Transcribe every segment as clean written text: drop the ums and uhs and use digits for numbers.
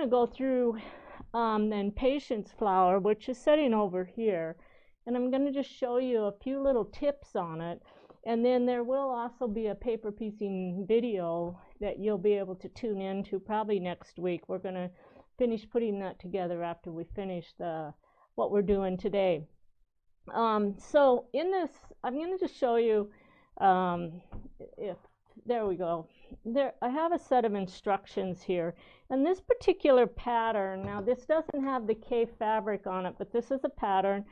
to go through the Impatiens flower, which is sitting over here, and I'm going to just show you a few little tips on it. And then there will also be a paper piecing video that you'll be able to tune into probably next week. We're going to finish putting that together after we finish what we're doing today. So in this, I'm going to just show you, there we go. I have a set of instructions here. And this particular pattern, now this doesn't have the Kaffe fabric on it, but this is a pattern.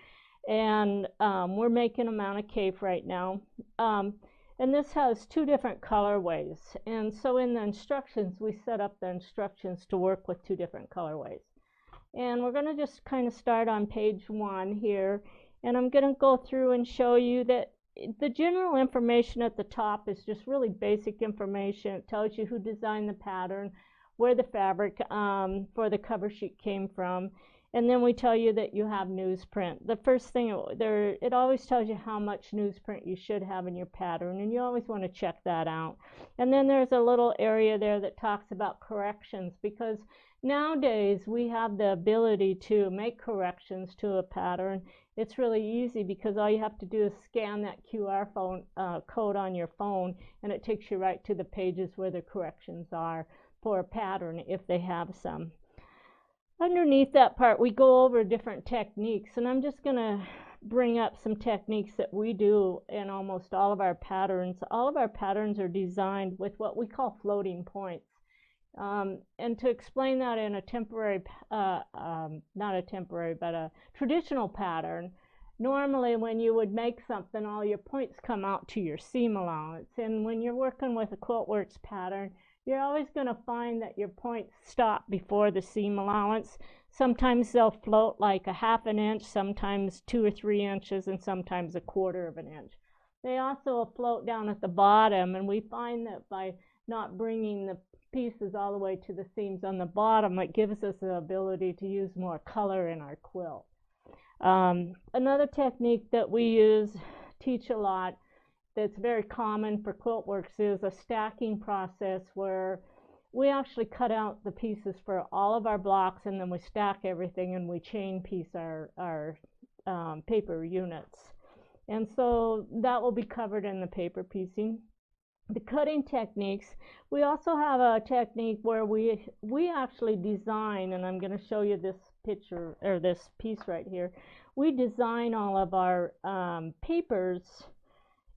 And we're making a mount of Kaffe right now. And this has two different colorways. And so in the instructions, we set up the instructions to work with two different colorways. And we're going to just kind of start on page 1 here. And I'm going to go through and show you that the general information at the top is just really basic information. It tells you who designed the pattern, where the fabric for the cover sheet came from. And then we tell you that you have newsprint. The first thing, it always tells you how much newsprint you should have in your pattern, and you always want to check that out. And then there's a little area there that talks about corrections, because nowadays we have the ability to make corrections to a pattern. It's really easy because all you have to do is scan that QR code on your phone, and it takes you right to the pages where the corrections are for a pattern if they have some. Underneath that part, we go over different techniques, and I'm just going to bring up some techniques that we do in almost all of our patterns. All of our patterns are designed with what we call floating points. And to explain that in a temporary, not a temporary, but a traditional pattern, normally when you would make something, all your points come out to your seam allowance. And when you're working with a Quiltworx pattern, you're always going to find that your points stop before the seam allowance. Sometimes they'll float like a ½ inch, sometimes 2 or 3 inches, and sometimes 1/4 of an inch. They also float down at the bottom, and we find that by not bringing the pieces all the way to the seams on the bottom, it gives us the ability to use more color in our quilt. Another technique that we teach a lot, that's very common for Quiltworx, is a stacking process where we actually cut out the pieces for all of our blocks, and then we stack everything and we chain piece our paper units. And so that will be covered in the paper piecing. The cutting techniques, we also have a technique where we actually design, and I'm going to show you this picture, or this piece right here. We design all of our papers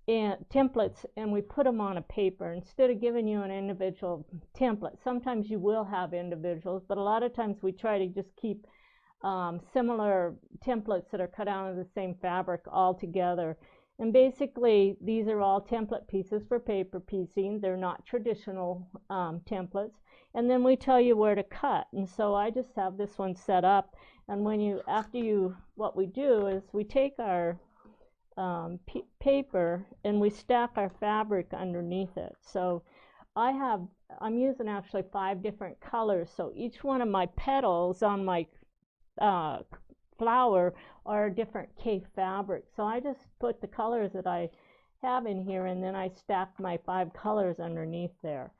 and templates, and we put them on a paper instead of giving you an individual template. Sometimes you will have individuals, but a lot of times we try to just keep similar templates that are cut out of the same fabric all together. And basically these are all template pieces for paper piecing. They're not traditional templates. And then we tell you where to cut. And so I just have this one set up, and what we do is we take our paper and we stack our fabric underneath it. So I'm using actually 5 different colors, so each one of my petals on my flower are a different Kaffe fabric. So I just put the colors that I have in here, and then I stack my 5 colors underneath there.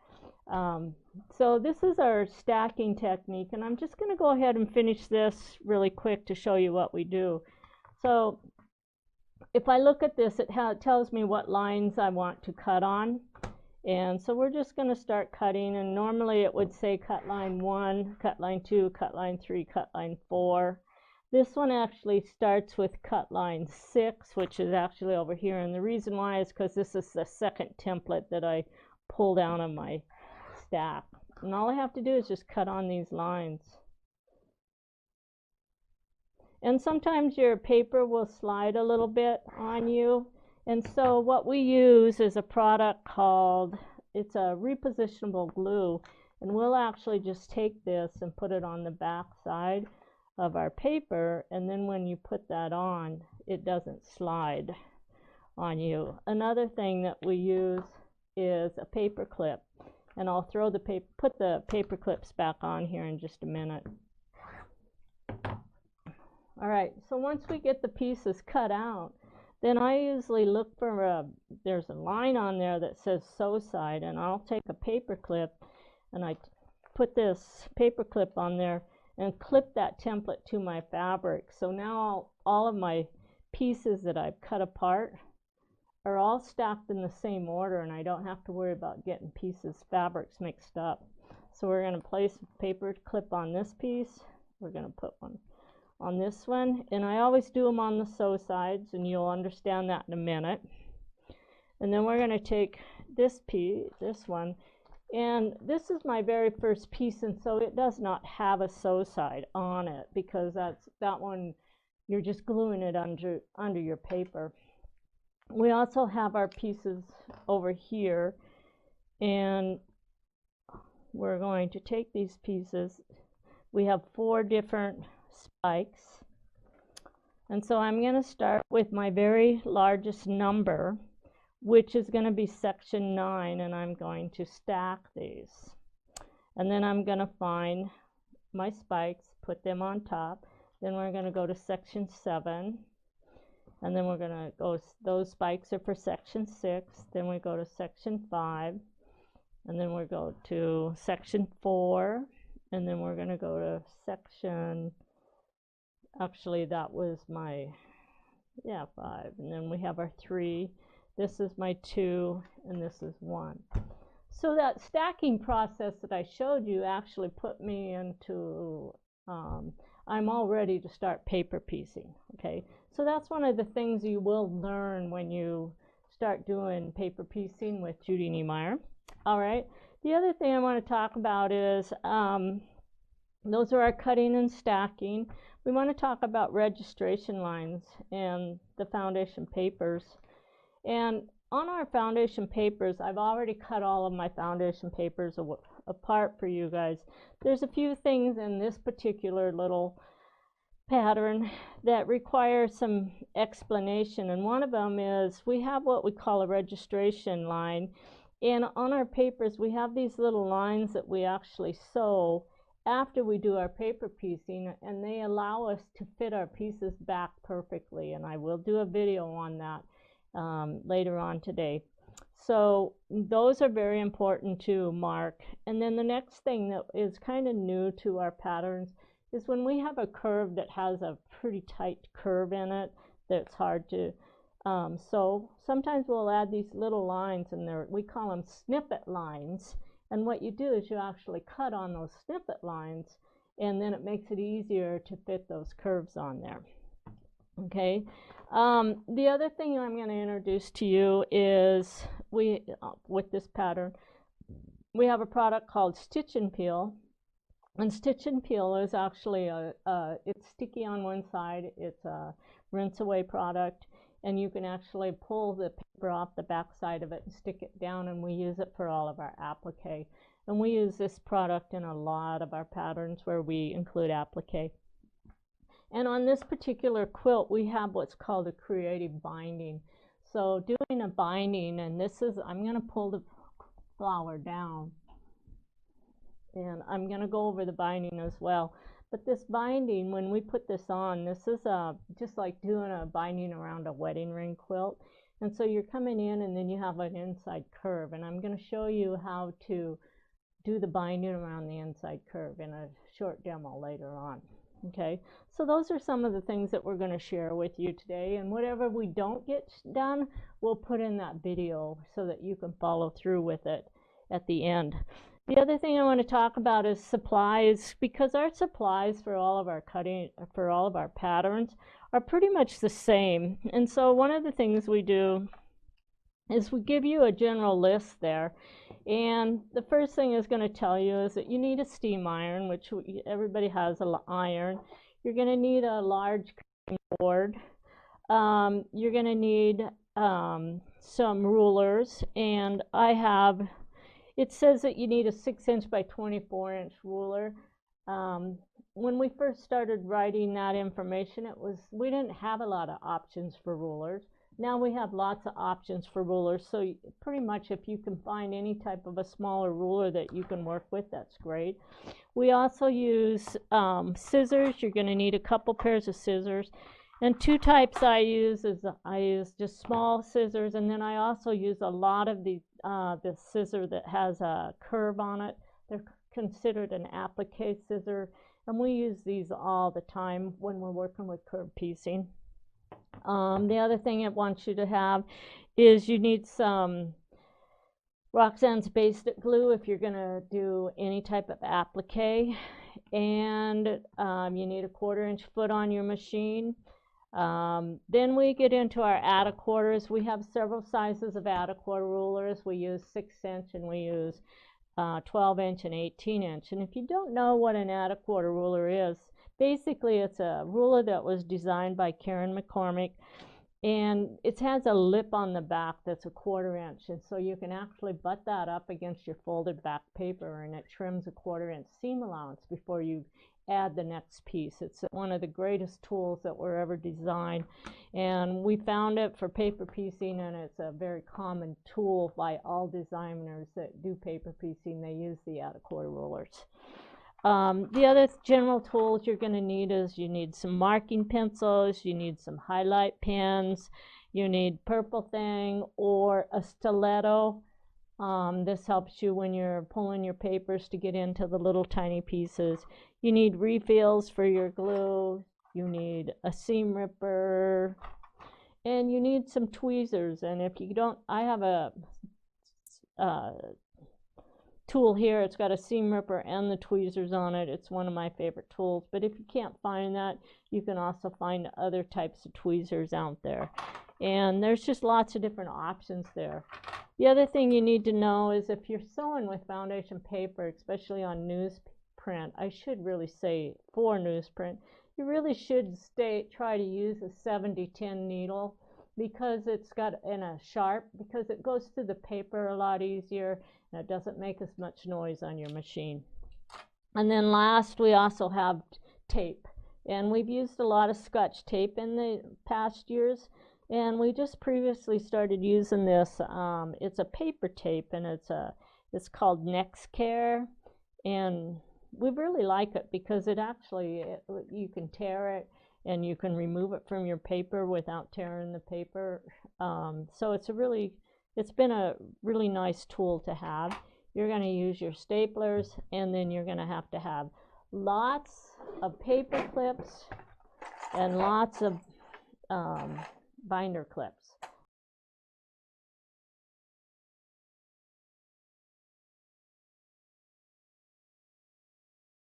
So this is our stacking technique, and I'm just going to go ahead and finish this really quick to show you what we do. So if I look at this, it tells me what lines I want to cut on. And so we're just going to start cutting, and normally it would say cut line 1, cut line 2, cut line 3, cut line 4. This one actually starts with cut line 6, which is actually over here, and the reason why is because this is the second template that I pulled out of my stack. And all I have to do is just cut on these lines. And sometimes your paper will slide a little bit on you. And so what we use is a product called, it's a repositionable glue. And we'll actually just take this and put it on the back side of our paper. And then when you put that on, it doesn't slide on you. Another thing that we use is a paper clip. And I'll put the paper clips back on here in just a minute. All right, so once we get the pieces cut out, then I usually look for there's a line on there that says sew side, and I'll take a paper clip and I put this paper clip on there and clip that template to my fabric. So now all of my pieces that I've cut apart are all stacked in the same order, and I don't have to worry about getting fabrics mixed up. So we're going to place a paper clip on this piece. We're going to put one on this one, and I always do them on the sew sides, and you'll understand that in a minute. And then we're going to take this piece, this one, and this is my very first piece, and so it does not have a sew side on it, because that one you're just gluing it under your paper. We also have our pieces over here, and we're going to take these pieces. We have 4 different spikes, and so I'm going to start with my very largest number, which is going to be section 9, and I'm going to stack these. And then I'm going to find my spikes, put them on top. Then we're going to go to section 7, and then we're going to go, those spikes are for section 6. Then we go to section 5, and then we go to section 4, and then we're going to go to section, actually that was my, 5, and then we have our 3. This is my 2, and this is 1. So that stacking process that I showed you actually put me into, I'm all ready to start paper piecing, okay? So that's one of the things you will learn when you start doing paper piecing with Judy Niemeyer. All right, the other thing I want to talk about is, those are our cutting and stacking. We want to talk about registration lines and the foundation papers. And on our foundation papers, I've already cut all of my foundation papers apart for you guys. There's a few things in this particular little pattern that require some explanation, and one of them is we have what we call a registration line, and on our papers we have these little lines that we actually sew after we do our paper piecing, and they allow us to fit our pieces back perfectly, and I will do a video on that later on today. So those are very important to mark. And then the next thing that is kind of new to our patterns is when we have a curve that has a pretty tight curve in it that's hard to sew, sometimes we'll add these little lines in there. We call them snippet lines, and what you do is you actually cut on those snippet lines, and then it makes it easier to fit those curves on there. Okay, the other thing I'm going to introduce to you is with this pattern, we have a product called Stitch and Peel. And Stitch and Peel is actually it's sticky on one side, it's a rinse away product, and you can actually pull the paper off the back side of it and stick it down, and we use it for all of our applique. And we use this product in a lot of our patterns where we include applique. And on this particular quilt, we have what's called a creative binding. So doing a binding, and this is, I'm going to pull the flower down, and I'm going to go over the binding as well. But this binding, when we put this on, this is just like doing a binding around a wedding ring quilt. And so you're coming in, and then you have an inside curve, and I'm going to show you how to do the binding around the inside curve in a short demo later on. Okay, so those are some of the things that we're going to share with you today, and whatever we don't get done, we'll put in that video so that you can follow through with it at the end. The other thing I want to talk about is supplies, because our supplies for all of our cutting, for all of our patterns, are pretty much the same. And so one of the things we do is we give you a general list there, and the first thing is going to tell you is that you need a steam iron, which everybody has an iron. You're going to need a large cutting board. You're going to need some rulers, and it says that you need a 6-inch by 24-inch ruler. When we first started writing that information, we didn't have a lot of options for rulers. Now we have lots of options for rulers, so pretty much if you can find any type of a smaller ruler that you can work with, that's great. We also use scissors. You're going to need a couple pairs of scissors. And 2 types I use just small scissors, and then I also use a lot of the scissor that has a curve on it. They're considered an applique scissor, and we use these all the time when we're working with curved piecing. The other thing it wants you to have is you need some Roxanne's Basic Glue if you're going to do any type of applique, and you need a 1/4-inch foot on your machine. Then we get into our add-a-quarters. We have several sizes of add-a-quarter rulers. We use 6-inch and we use 12-inch and 18-inch. And if you don't know what an add-a-quarter ruler is, basically it's a ruler that was designed by Karen McCormick, and it has a lip on the back that's a 1/4-inch, and so you can actually butt that up against your folded back paper, and it trims a 1/4-inch seam allowance before you add the next piece. It's one of the greatest tools that were ever designed, and we found it for paper piecing, and it's a very common tool by all designers that do paper piecing. They use the add-a-quarter rulers. The other general tools you're going to need is you need some marking pencils, you need some highlight pens, you need purple thing or a stiletto. This helps you when you're pulling your papers to get into the little tiny pieces. You need refills for your glue, you need a seam ripper, and you need some tweezers. And if you don't, I have a tool here. It's got a seam ripper and the tweezers on it. It's one of my favorite tools, but if you can't find that, you can also find other types of tweezers out there, and there's just lots of different options there. The other thing you need to know is if you're sewing with foundation paper, especially on newsprint, I should really say for newsprint, you really should try to use a 70-10 needle, because it's got in a sharp, because it goes through the paper a lot easier and it doesn't make as much noise on your machine. And then last, we also have tape, and we've used a lot of Scotch tape in the past years, and we just previously started using this. It's a paper tape, and it's called Next Care, and we really like it because it actually, you can tear it and you can remove it from your paper without tearing the paper. So it's been a really nice tool to have. You're going to use your staplers, and then you're going to have lots of paper clips and lots of binder clips.